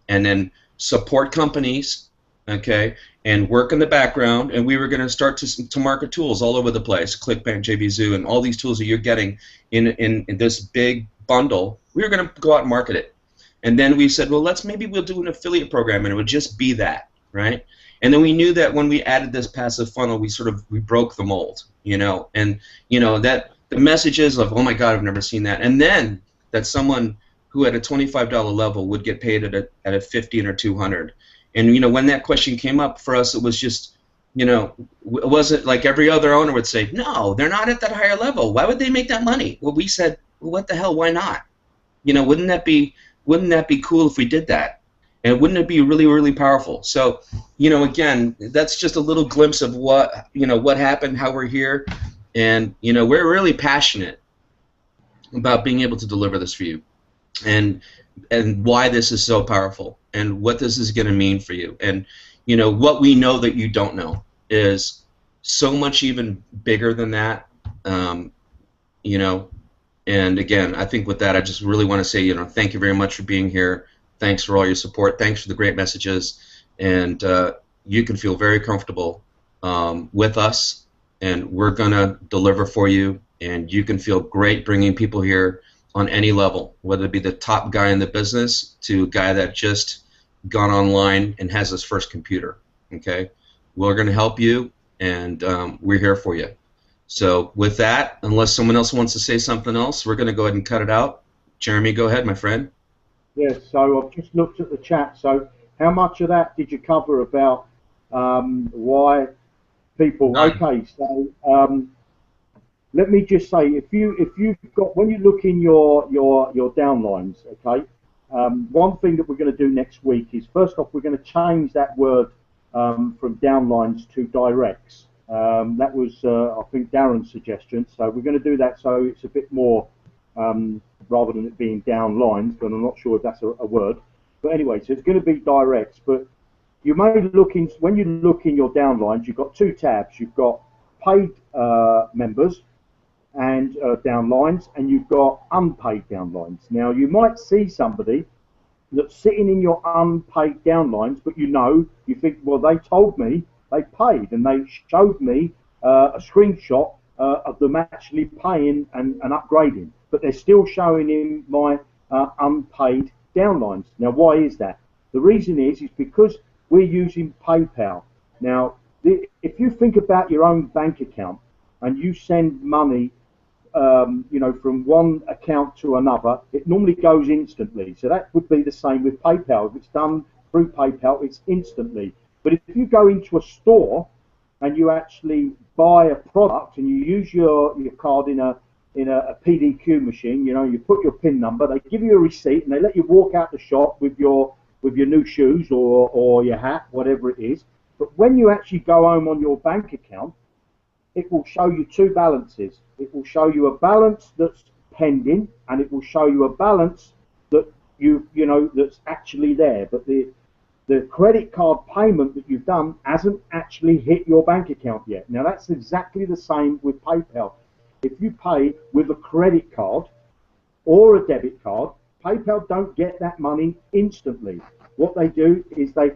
and then support companies, okay, and work in the background, and we were going to start to market tools all over the place, ClickBank, JVZoo, and all these tools that you're getting in this big bundle. We were going to go out and market it. And then we said, well, we'll do an affiliate program, and it would just be that, right? And then we knew that when we added this passive funnel, we broke the mold, and that the messages of, oh my God, I've never seen that, and then that someone who at a $25 level would get paid at a 15 or 200, and when that question came up for us, it was just, it wasn't like every other owner would say, no, they're not at that higher level. Why would they make that money? Well, we said, well, what the hell? Why not? Wouldn't that be cool if we did that? And wouldn't it be really, really powerful? So, again, that's just a little glimpse of what happened, how we're here, and we're really passionate about being able to deliver this for you, and why this is so powerful, and what this is going to mean for you, and what we know that you don't know is so much even bigger than that, And again, I think with that, I just really want to say, thank you very much for being here. Thanks for all your support. Thanks for the great messages. And you can feel very comfortable with us, and we're going to deliver for you. And you can feel great bringing people here on any level, whether it be the top guy in the business to a guy that just gone online and has his first computer. Okay, we're going to help you, and we're here for you. So with that, unless someone else wants to say something else, we're going to go ahead and cut it out. Jeremy, go ahead, my friend. Yes, so I've just looked at the chat. So how much of that did you cover about why people. None. Okay, so let me just say, if you've got, when you look in your downlines, okay, one thing that we're going to do next week is, first off, we're going to change that word from downlines to directs. That was, I think, Darren's suggestion. So we're going to do that so it's a bit more, rather than it being downlines, but I'm not sure if that's a word. But anyway, so it's going to be directs. But you may look in, when you look in your downlines, you've got two tabs. You've got paid members and downlines, and you've got unpaid downlines. Now, you might see somebody that's sitting in your unpaid downlines, but you think, well, they told me they paid, and they showed me a screenshot of them actually paying and upgrading, but they're still showing in my unpaid downlines. Now, why is that? The reason is because we're using PayPal. Now, if you think about your own bank account and you send money from one account to another, it normally goes instantly. So that would be the same with PayPal. If it's done through PayPal, it's instantly. But if you go into a store and you actually buy a product and you use your card in a PDQ machine, you put your PIN number, they give you a receipt, and they let you walk out the shop with your new shoes or your hat, whatever it is. But when you actually go home on your bank account, it will show you two balances. It will show you a balance that's pending, and it will show you a balance that that's actually there. But the credit card payment that you've done hasn't actually hit your bank account yet. Now, that's exactly the same with PayPal. If you pay with a credit card or a debit card, PayPal don't get that money instantly. What they do is they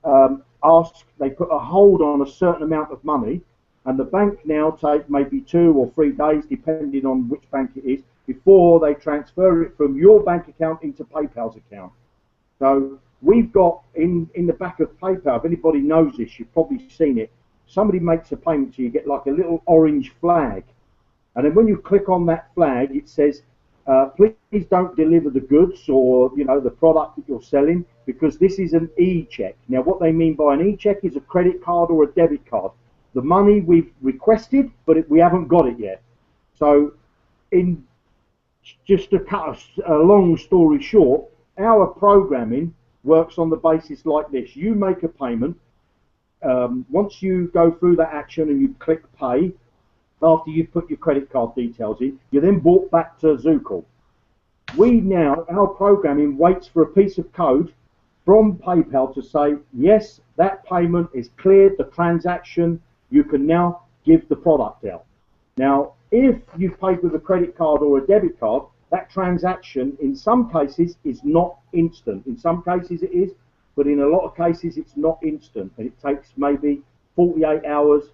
put a hold on a certain amount of money, and the bank now take maybe 2 or 3 days, depending on which bank it is, before they transfer it from your bank account into PayPal's account. So we've got in the back of PayPal, if anybody knows this, you've probably seen it, somebody makes a payment to you, get like a little orange flag. And then when you click on that flag, it says, please don't deliver the goods or the product that you're selling, because this is an e-check. Now, what they mean by an e-check is a credit card or a debit card. The money we've requested, but we haven't got it yet. So, in just to cut a long story short, our programming works on the basis like this. You make a payment. Once you go through that action and you click pay, after you've put your credit card details in, you're then brought back to Zukul. Our programming waits for a piece of code from PayPal to say, yes, that payment is cleared, the transaction, you can now give the product out. Now, if you've paid with a credit card or a debit card, that transaction in some cases is not instant. In some cases it is, but in a lot of cases it's not instant, and it takes maybe 48 hours,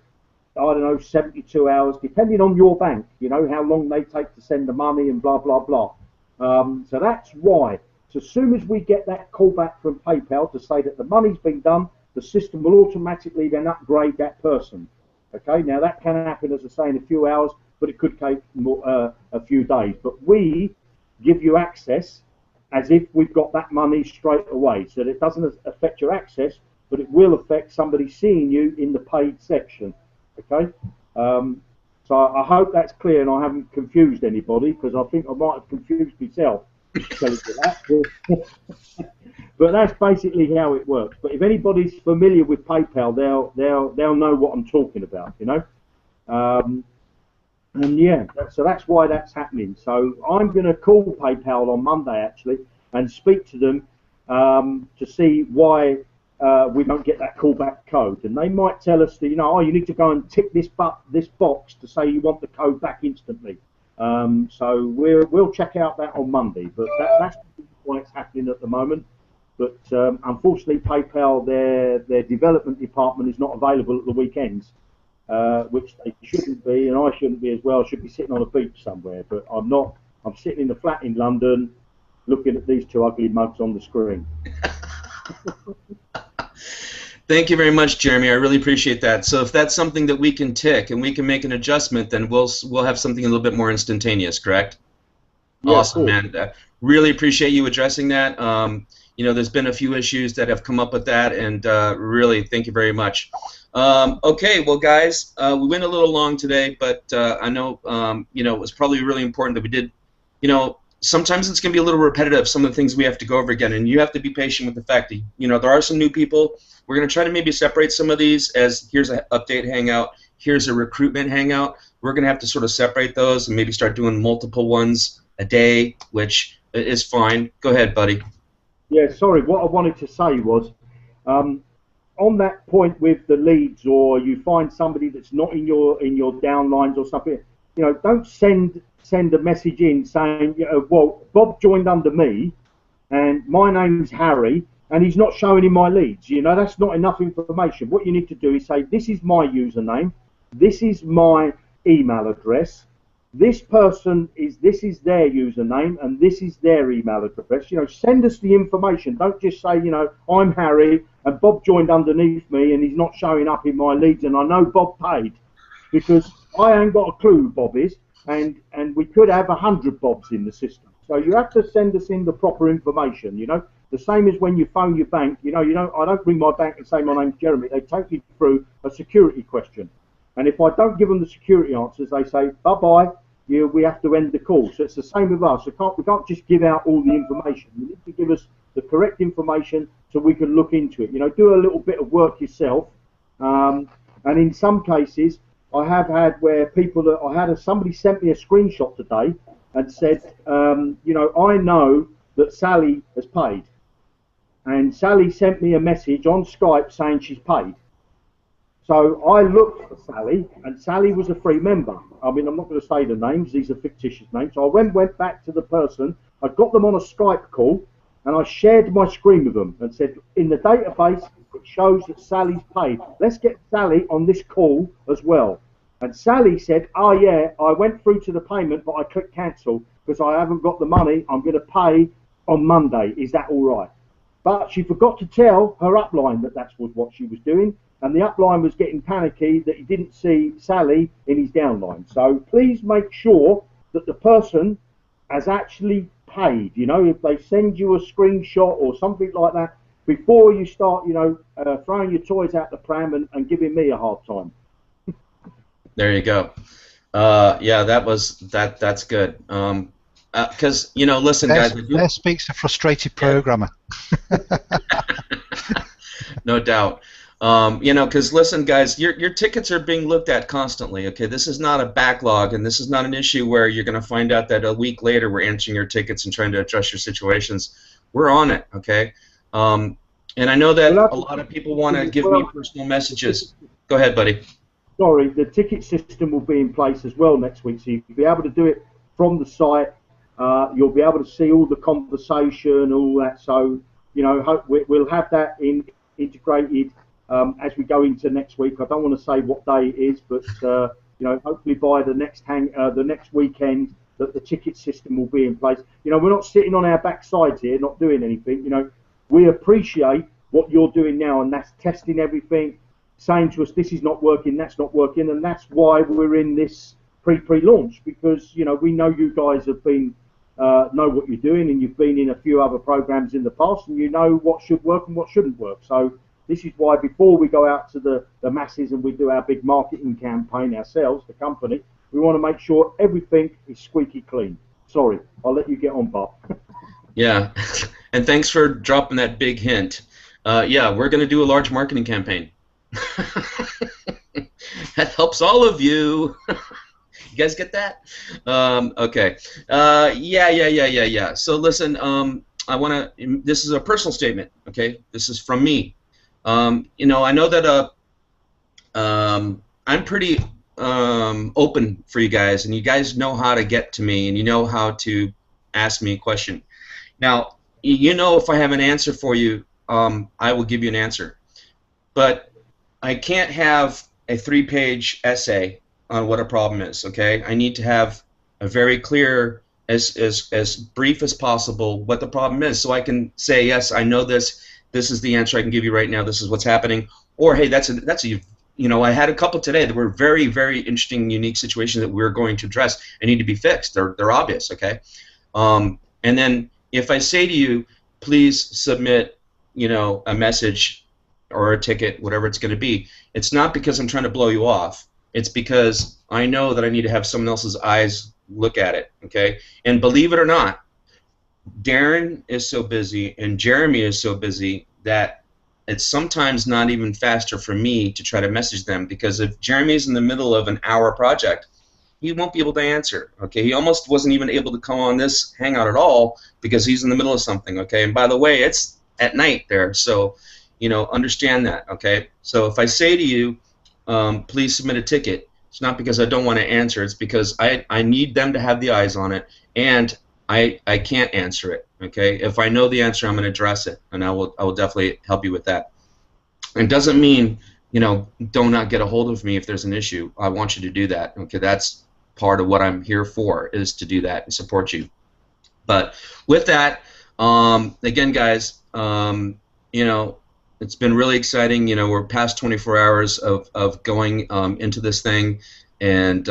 I don't know, 72 hours, depending on your bank, how long they take to send the money and blah, blah, blah. So that's why. So as soon as we get that call back from PayPal to say that the money's been done, the system will automatically then upgrade that person. Okay, now that can happen, as I say, in a few hours, but it could take a few days. But we give you access as if we've got that money straight away. So that it doesn't affect your access, but it will affect somebody seeing you in the paid section. Okay, so I hope that's clear and I haven't confused anybody, because I think I might have confused myself telling you that. But that's basically how it works. But if anybody's familiar with PayPal, they'll know what I'm talking about, and yeah, so that's why that's happening. So I'm going to call PayPal on Monday actually and speak to them to see why we don't get that callback code, and they might tell us that you need to go and tick this box to say you want the code back instantly. So we'll check out that on Monday, but that's why it's happening at the moment. But unfortunately, PayPal, their development department is not available at the weekends, which they shouldn't be, and I shouldn't be as well. I should be sitting on a beach somewhere, but I'm not. I'm sitting in the flat in London, looking at these two ugly mugs on the screen. Thank you very much, Jeremy. I really appreciate that. So if that's something that we can tick and we can make an adjustment, then we'll have something a little bit more instantaneous, correct? Yeah, awesome, cool. man. Really appreciate you addressing that. there's been a few issues that have come up with that, and really, thank you very much. Okay, well, guys, we went a little long today, but I know, it was probably really important that we did, sometimes it's going to be a little repetitive, some of the things we have to go over again, and you have to be patient with the fact that, there are some new people. We're going to try to maybe separate some of these as here's an update hangout, here's a recruitment hangout. We're going to have to sort of separate those and maybe start doing multiple ones a day, which is fine. Go ahead, buddy. Yeah, sorry, what I wanted to say was, on that point with the leads, or you find somebody that's not in your downlines or something, don't send a message in saying, well, Bob joined under me, and my name's Harry, and he's not showing in my leads. That's not enough information. What you need to do is say, this is my username, this is my email address, this is their username, and this is their email address. Send us the information. Don't just say, I'm Harry, and Bob joined underneath me, and he's not showing up in my leads, and I know Bob paid, because I ain't got a clue who Bob is, and we could have 100 Bobs in the system. So you have to send us in the proper information. The same as when you phone your bank. I don't ring my bank and say my name's Jeremy. They take you through a security question, and if I don't give them the security answers, they say bye-bye. We have to end the call. So it's the same with us. We can't just give out all the information. You need to give us the correct information so we can look into it. Do a little bit of work yourself. And in some cases, I have had where somebody sent me a screenshot today and said, I know that Sally has paid. And Sally sent me a message on Skype saying she's paid. So I looked for Sally, and Sally was a free member. I mean, I'm not going to say the names, these are fictitious names. So I went back to the person, I got them on a Skype call, and I shared my screen with them and said, in the database, it shows that Sally's paid. Let's get Sally on this call as well. And Sally said, oh yeah, I went through to the payment, but I clicked cancel because I haven't got the money. I'm going to pay on Monday. Is that all right? But she forgot to tell her upline that that's what she was doing. And the upline was getting panicky that he didn't see Sally in his downline. So please make sure that the person has actually paid. If they send you a screenshot or something like that, before you start, throwing your toys out the pram and giving me a hard time. There you go. Yeah, that's good. Because listen, guys. There speaks a frustrated programmer. No doubt. Because listen, guys, your tickets are being looked at constantly. Okay, this is not a backlog, and this is not an issue where you're going to find out that a week later we're answering your tickets and trying to address your situations. We're on it. Okay. And I know that a lot of people want to give me personal messages. Go ahead, buddy. Sorry, the ticket system will be in place as well next week, so you'll be able to do it from the site. You'll be able to see all the conversation, all that. So, we'll have that integrated as we go into next week. I don't want to say what day it is, but hopefully by the next weekend, that the ticket system will be in place. We're not sitting on our backsides here, not doing anything. We appreciate what you're doing now, and that's testing everything, saying to us this is not working, that's not working, and that's why we're in this pre-launch, because we know you guys have been know what you're doing, and you've been in a few other programs in the past, and you know what should work and what shouldn't work. So this is why before we go out to the masses and we do our big marketing campaign ourselves, the company, we want to make sure everything is squeaky clean. Sorry, I'll let you get on, Bob. Yeah, and thanks for dropping that big hint. Yeah, we're going to do a large marketing campaign. That helps all of you. You guys get that? Okay. Yeah. So listen, I want to. This is a personal statement. Okay, this is from me. I know that I'm pretty open for you guys, and you guys know how to get to me, and you know how to ask me a question. Now, if I have an answer for you, I will give you an answer. But I can't have a 3-page essay on what a problem is. Okay, I need to have a very clear, as brief as possible, what the problem is, so I can say, yes, I know this. This is the answer I can give you right now. This is what's happening. Or hey, that's a I had a couple today that were very, very interesting, unique situations that we're going to address and need to be fixed. They're obvious. Okay, and then if I say to you, please submit, you know, a message or a ticket, whatever it's going to be. It's not because I'm trying to blow you off. It's because I know that I need to have someone else's eyes look at it, okay? And believe it or not, Darren is so busy and Jeremy is so busy that it's sometimes not even faster for me to try to message them, because if Jeremy's in the middle of an hour project, he won't be able to answer, okay? He almost wasn't even able to come on this Hangout at all because he's in the middle of something, okay? And by the way, it's at night there, so, you know, understand that, okay? So if I say to you, please submit a ticket, it's not because I don't want to answer, it's because I need them to have the eyes on it, and I can't answer it, okay? If I know the answer, I'm going to address it, and I will definitely help you with that. It doesn't mean, you know, do not get a hold of me if there's an issue. I want you to do that, okay? That's part of what I'm here for, is to do that and support you. But with that, again, guys, you know, it's been really exciting. You know, we're past 24 hours of going into this thing, and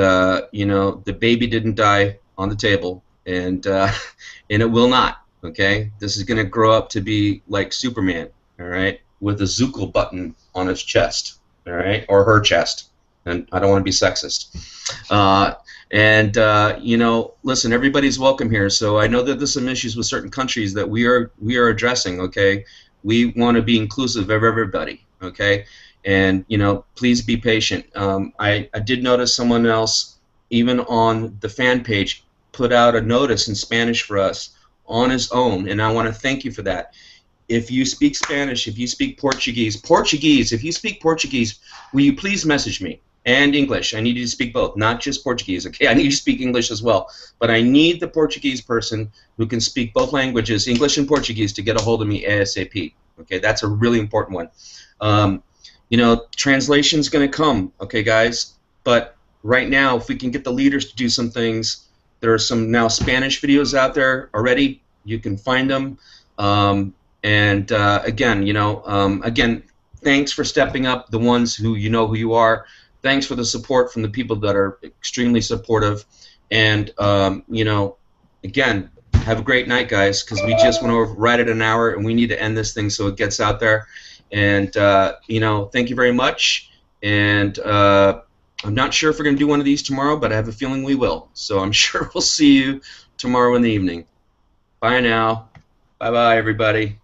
you know, the baby didn't die on the table, and it will not. Okay, this is going to grow up to be like Superman. All right, with a Zukul button on his chest. All right, or her chest. And I don't want to be sexist. You know, listen, everybody's welcome here. So I know that there's some issues with certain countries that we are addressing. Okay, we want to be inclusive of everybody. Okay, and you know, please be patient. I did notice someone else, even on the fan page, put out a notice in Spanish for us on his own, and I want to thank you for that. If you speak Spanish, if you speak Portuguese, if you speak Portuguese, will you please message me? And English. I need you to speak both, not just Portuguese, okay? I need you to speak English as well. But I need the Portuguese person who can speak both languages, English and Portuguese, to get a hold of me ASAP. Okay, that's a really important one. You know, translation's going to come, okay, guys? But right now, if we can get the leaders to do some things, there are some now Spanish videos out there already. You can find them. Again, you know, again, thanks for stepping up, the ones who you know who you are. Thanks for the support from the people that are extremely supportive. And, you know, again, have a great night, guys, because we just went over right at an hour, and we need to end this thing so it gets out there. And, you know, thank you very much. And I'm not sure if we're going to do one of these tomorrow, but I have a feeling we will. So I'm sure we'll see you tomorrow in the evening. Bye now. Bye-bye, everybody.